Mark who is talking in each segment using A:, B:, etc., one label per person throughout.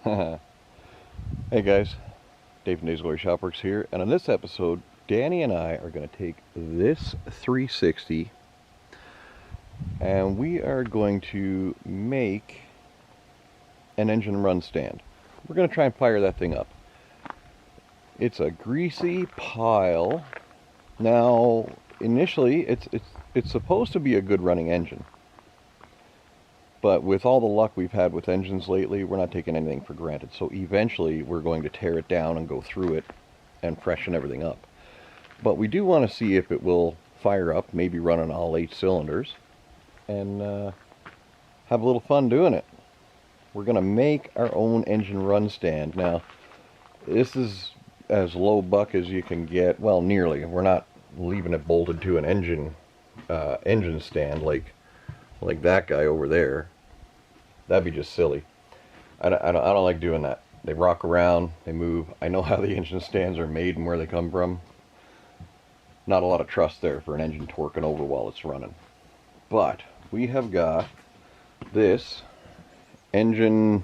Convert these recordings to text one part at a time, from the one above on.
A: Hey guys, Dave from Dave's Glory Shopworks here, and in this episode, Danny and I are going to take this 360 and we are going to make an engine run stand. We're going to try and fire that thing up. It's a greasy pile. Now, initially, it's supposed to be a good running engine. But with all the luck we've had with engines lately, we're not taking anything for granted. So eventually we're going to tear it down and go through it and freshen everything up. But we do want to see if it will fire up, maybe run on all 8 cylinders, and have a little fun doing it. We're going to make our own engine run stand. Now, this is as low buck as you can get. Well, nearly. We're not leaving it bolted to an engine stand like that guy over there. That'd be just silly. I don't like doing that. They rock around, they move. I know how the engine stands are made and where they come from. Not a lot of trust there for an engine torquing over while it's running. But we have got this engine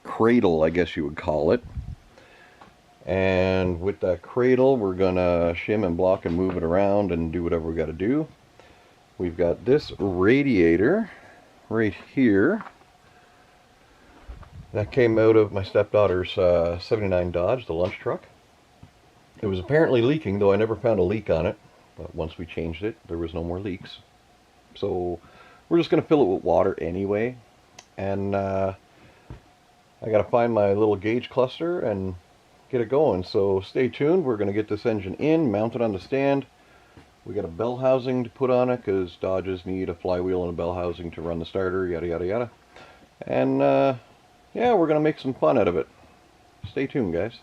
A: cradle, I guess you would call it. And with that cradle, we're gonna shim and block and move it around and do whatever we gotta do. We've got this radiator right here that came out of my stepdaughter's 79 Dodge, the lunch truck. It was apparently leaking, though I never found a leak on it. But once we changed it, there was no more leaks. So we're just going to fill it with water anyway. And I got to find my little gauge cluster and get it going. So stay tuned. We're going to get this engine in, mount it on the stand. We got a bell housing to put on it because Dodges need a flywheel and a bell housing to run the starter, yada yada yada. And yeah, we're gonna make some fun out of it. Stay tuned, guys.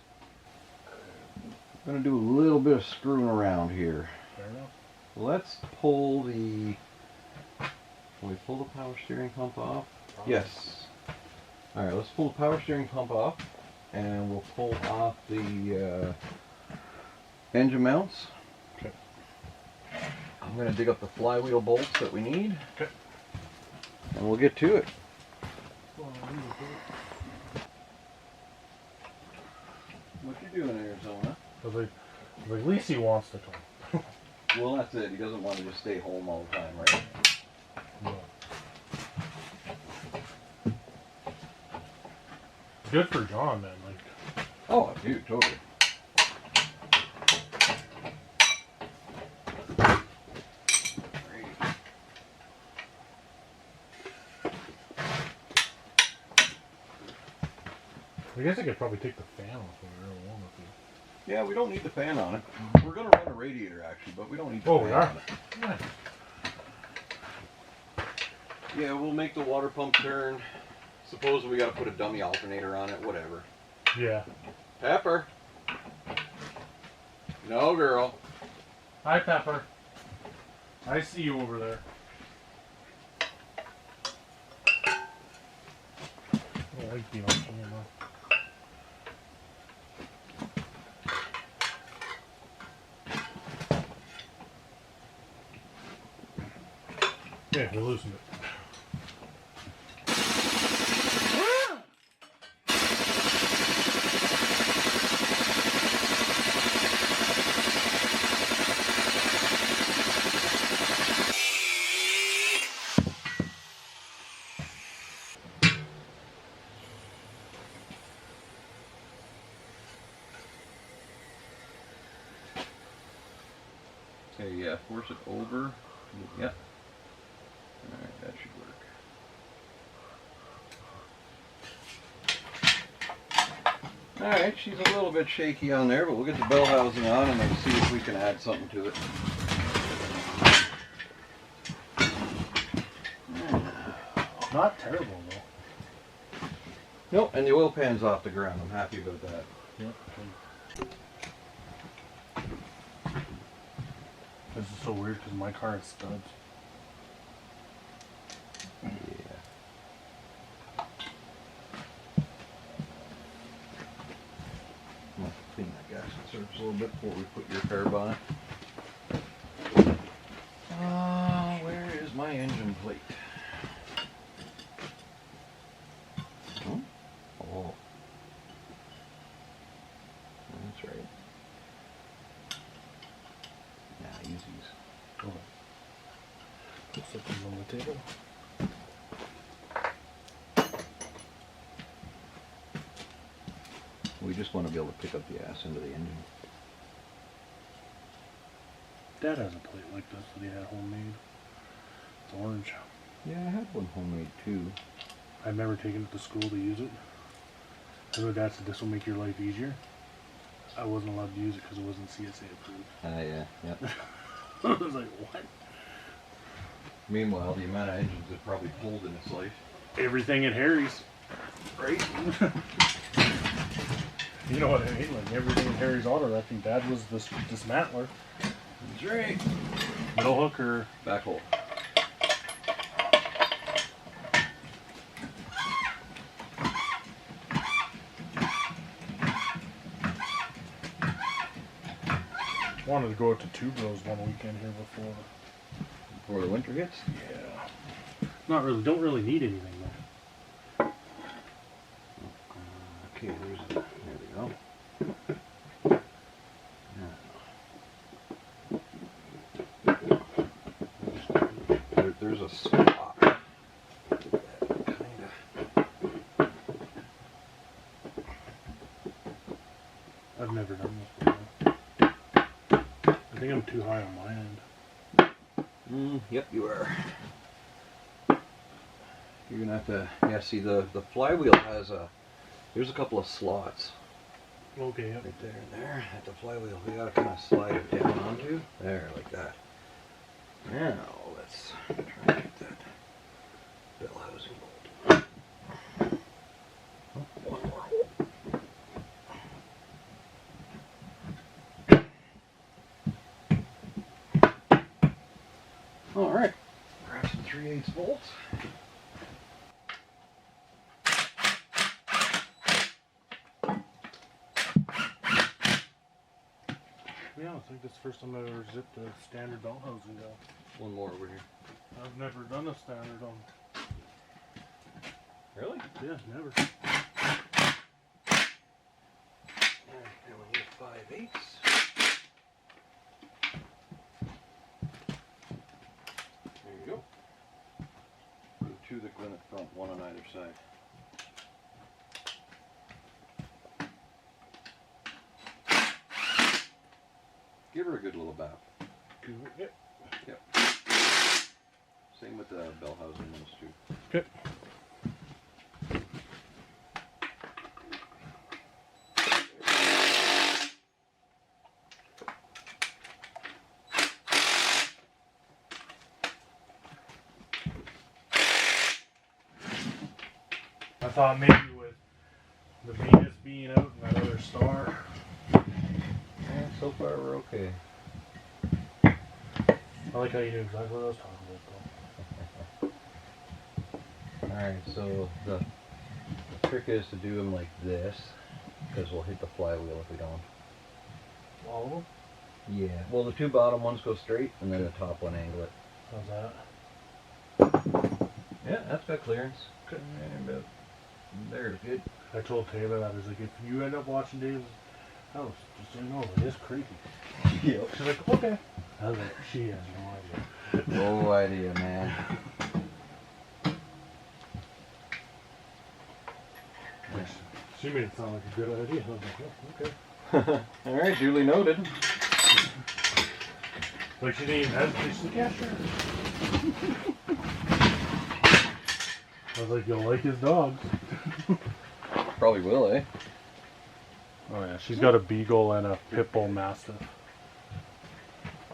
A: I'm gonna do a little bit of screwing around here.
B: Fair enough.
A: Let's pull the. Can we pull the power steering pump off? Yes. All right, let's pull the power steering pump off, and we'll pull off the engine mounts.
B: Okay.
A: I'm going to dig up the flywheel bolts that we need.
B: Okay.
A: And we'll get to it. What you doing, Arizona?
B: Because at least he wants to come.
A: Well, that's it. He doesn't want to just stay home all the time, right?
B: No. Good for John, then. Like.
A: Oh, dude, totally.
B: I guess I could probably take the fan off if I really wanted to.
A: Yeah, we don't need the fan on it. We're going to run a radiator, actually, but we don't need the fan
B: We are?
A: on it.
B: Yeah.
A: Yeah, we'll make the water pump turn. Suppose we got to put a dummy alternator on it, whatever.
B: Yeah.
A: Pepper. No, girl.
B: Hi, Pepper. I see you over there. I like being on camera. Yeah, we loosened it.
A: Okay, yeah, force it over. Yeah. Alright, that should work. Alright, she's a little bit shaky on there, but we'll get the bell housing on and then see if we can add something to it.
B: Not terrible, though.
A: Nope, and the oil pan's off the ground. I'm happy about that.
B: Yep. This is so weird because my car has studs.
A: Yeah. I'll clean that gas surface a little bit before we put your carb on it. Where is my engine plate? Oh.
B: Set these on the table.
A: We just want to be able to pick up the ass into the engine.
B: Dad has a plate like this that he had homemade. It's orange.
A: Yeah, I had one homemade too.
B: I've never taken it to school to use it. I know Dad said this will make your life easier. I wasn't allowed to use it because it wasn't CSA approved.
A: Yeah.
B: I was like, what?
A: Meanwhile, the amount of engines it probably pulled in its life.
B: Everything at Harry's.
A: Right?
B: You know what I mean? Like everything at Harry's Auto Wrecking. Dad was the dismantler.
A: That's right.
B: Middle hook or
A: Back hole.
B: wanted to go out to Two Bros one weekend here
A: Before the winter hits?
B: Yeah. Not really. Don't really need anything though.
A: Okay, there we go. There's a spot.
B: I've never done this before. I think I'm too high on my end.
A: Yep, you are. You're gonna have to, yeah, see the flywheel has there's a couple of slots.
B: Okay, yep.
A: Right there and there at the flywheel. We gotta kind of slide it down onto. There, like that. Now, let's try and get that bell housing bolt. Oh, one more hole. All right, grab some 3/8 bolts.
B: Yeah, I think this is the first time I've ever zipped a standard belt housing down.
A: One more over here.
B: I've never done a standard on.
A: Really?
B: Yeah, never.
A: Alright, now we need 5/8. There you go. Put 2 that go in the front, 1 on either side. Give her a good little bap.
B: Yep.
A: Yep. Same with the bell housing ones too.
B: Okay. I thought maybe with the Venus being out and that other star.
A: Yeah, so far we're okay.
B: I like how you knew exactly what I was talking about though.
A: Alright, so the trick is to do them like this, because we'll hit the flywheel if we don't.
B: All of them?
A: Yeah. Well, the 2 bottom ones go straight, and then the top one angle it.
B: How's that?
A: Yeah, that's got clearance. Okay. About there's good.
B: I told Taylor that. I was like, if you end up watching Dave's house, just so you know, it is creepy.
A: Yep.
B: She's like, okay. I was like, she has no idea.
A: No idea, man.
B: She made it sound like a good idea. I was like, oh, okay.
A: Alright, duly noted.
B: Like she didn't even hesitate. She's like, yeah, sure. I was like, you'll like his dogs.
A: Probably will, eh?
B: Oh yeah, she's got a beagle and a pit bull mastiff.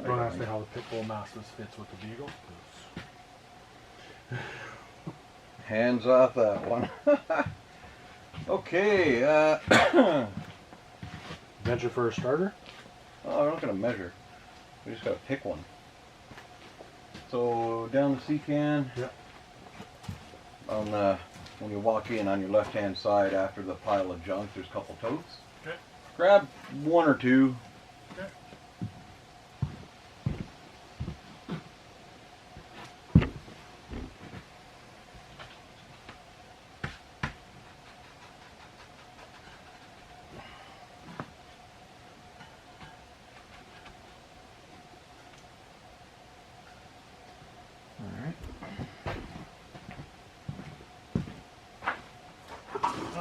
B: Don't ask me how the pit bull mastiff fits with the beagle.
A: Hands off that one. Okay,
B: Venture for a starter?
A: oh, we're not going to measure. We just got to pick one. So, down the C-can.
B: Yep.
A: On the, when you walk in on your left-hand side after the pile of junk, there's a couple totes.
B: Okay.
A: Grab 1 or 2.
B: Okay.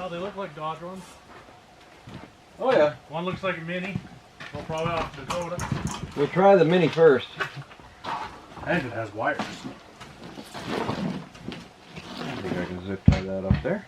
B: Oh, they look like Dodge ones.
A: Oh yeah.
B: One looks like a Mini. Well, probably off Dakota.
A: We'll try the Mini first.
B: And it has wires.
A: I think I can zip tie that up there.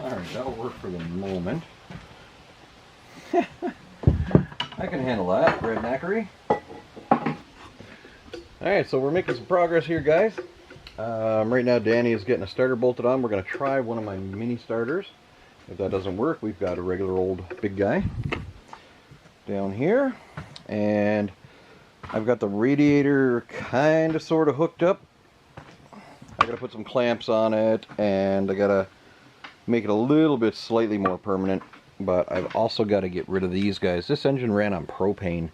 A: Alright, that'll work for the moment. I can handle that, Red Knackery. Alright, so we're making some progress here, guys. Right now Danny is getting a starter bolted on. We're going to try one of my mini starters. If that doesn't work, we've got a regular old big guy down here. And I've got the radiator kind of sort of hooked up. I got to put some clamps on it, and I got to make it a little bit slightly more permanent, but I've also got to get rid of these guys. This engine ran on propane,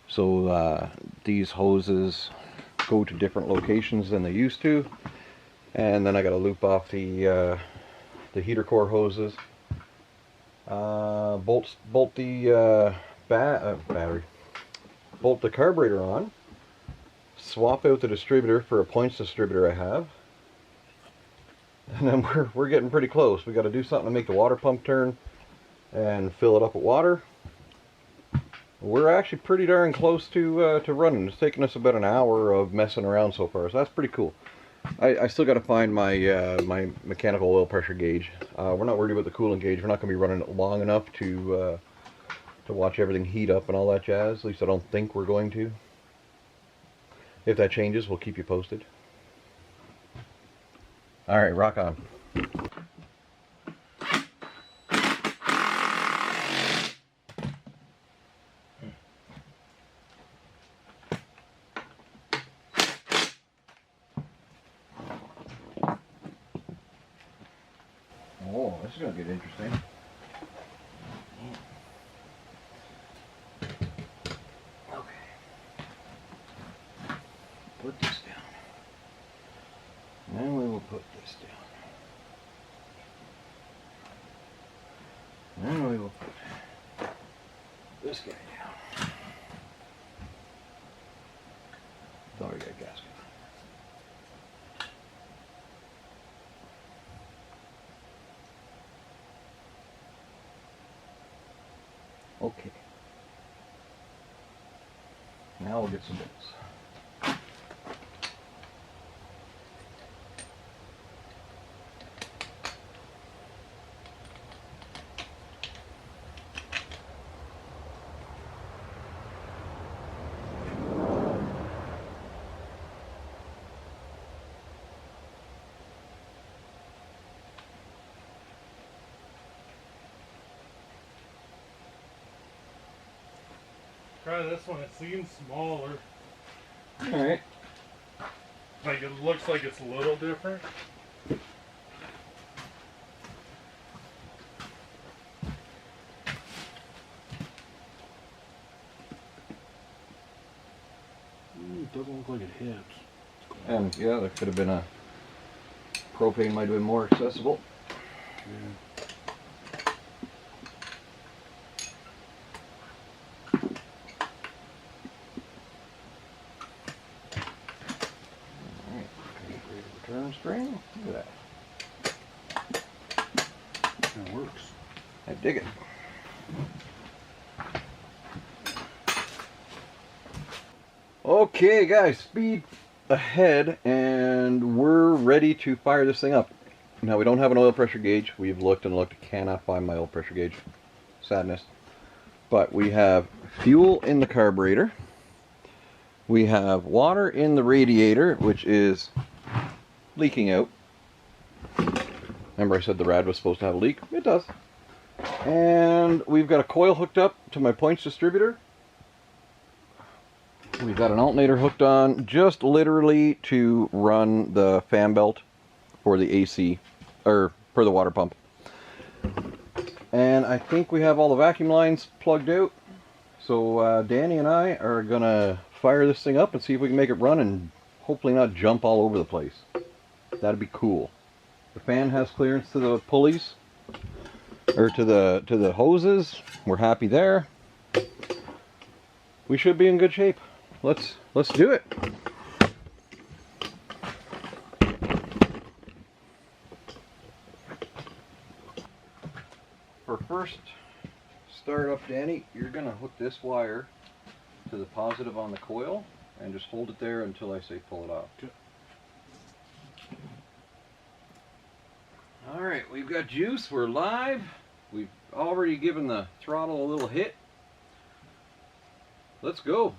A: so these hoses go to different locations than they used to, and then I got to loop off the heater core hoses, bolt the battery, bolt the carburetor on, swap out the distributor for a points distributor I have. And then we're getting pretty close. We got to do something to make the water pump turn and fill it up with water. We're actually pretty darn close to running. It's taken us about an hour of messing around so far, so that's pretty cool. I still got to find my my mechanical oil pressure gauge. We're not worried about the coolant gauge. We're not going to be running it long enough to watch everything heat up and all that jazz. At least I don't think we're going to. If that changes, we'll keep you posted. All right, rock on. Oh, this is going to get interesting. Okay. Put this down. Then we will put this down. Then we will put this guy down. It's already got a gasket. Okay. Now we'll get some bolts.
B: Try this one. It seems smaller.
A: Alright.
B: Like it looks like it's a little different. It doesn't look like it hits.
A: And yeah, there could have been a propane might have been more accessible.
B: Yeah.
A: Return string. Look at that.
B: It works.
A: I dig it. Okay, guys, speed ahead, and we're ready to fire this thing up. Now, we don't have an oil pressure gauge. We've looked and looked, cannot find my oil pressure gauge. Sadness. But we have fuel in the carburetor. We have water in the radiator, which is leaking out. Remember I said the rad was supposed to have a leak? It does. And we've got a coil hooked up to my points distributor. We've got an alternator hooked on just literally to run the fan belt for the AC, or for the water pump. And I think we have all the vacuum lines plugged out. So Danny and I are gonna fire this thing up and see if we can make it run and hopefully not jump all over the place. That'd be cool. The fan has clearance to the pulleys, or to the hoses. We're happy there. We should be in good shape. Let's do it. For first start up, Danny, you're gonna hook this wire to the positive on the coil and just hold it there until I say pull it off.
B: Okay.
A: All right, we've got juice. We're live. We've already given the throttle a little hit. Let's go.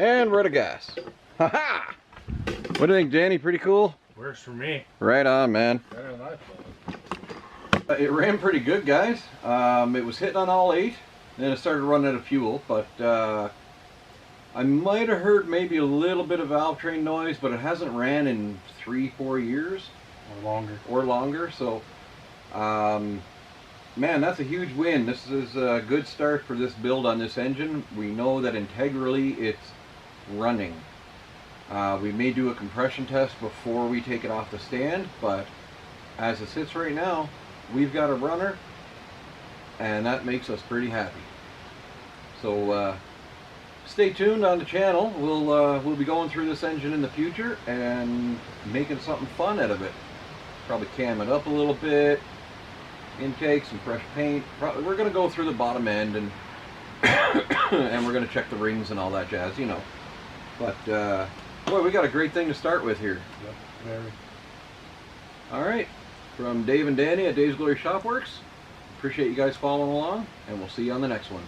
A: And we're out of gas. Ha-ha! What do you think, Danny? Pretty cool?
B: Works for me.
A: Right on, man.
B: Better than I thought.
A: It ran pretty good, guys. It was hitting on all 8, and then it started running out of fuel, but I might have heard maybe a little bit of valve train noise, but it hasn't ran in 3-4 years.
B: Or longer.
A: Or longer, so man, that's a huge win. This is a good start for this build on this engine. We know that integrally it's running. We may do a compression test before we take it off the stand, but as it sits right now, we've got a runner, and that makes us pretty happy. So stay tuned on the channel. We'll be going through this engine in the future and making something fun out of it. Probably cam it up a little bit, intake, some fresh paint. We're going to go through the bottom end and and we're going to check the rings and all that jazz, you know. But boy, we got a great thing to start with here.
B: Yep, very.
A: All right, from Dave and Danny at Dave's Glory Shopworks. Appreciate you guys following along, and we'll see you on the next one.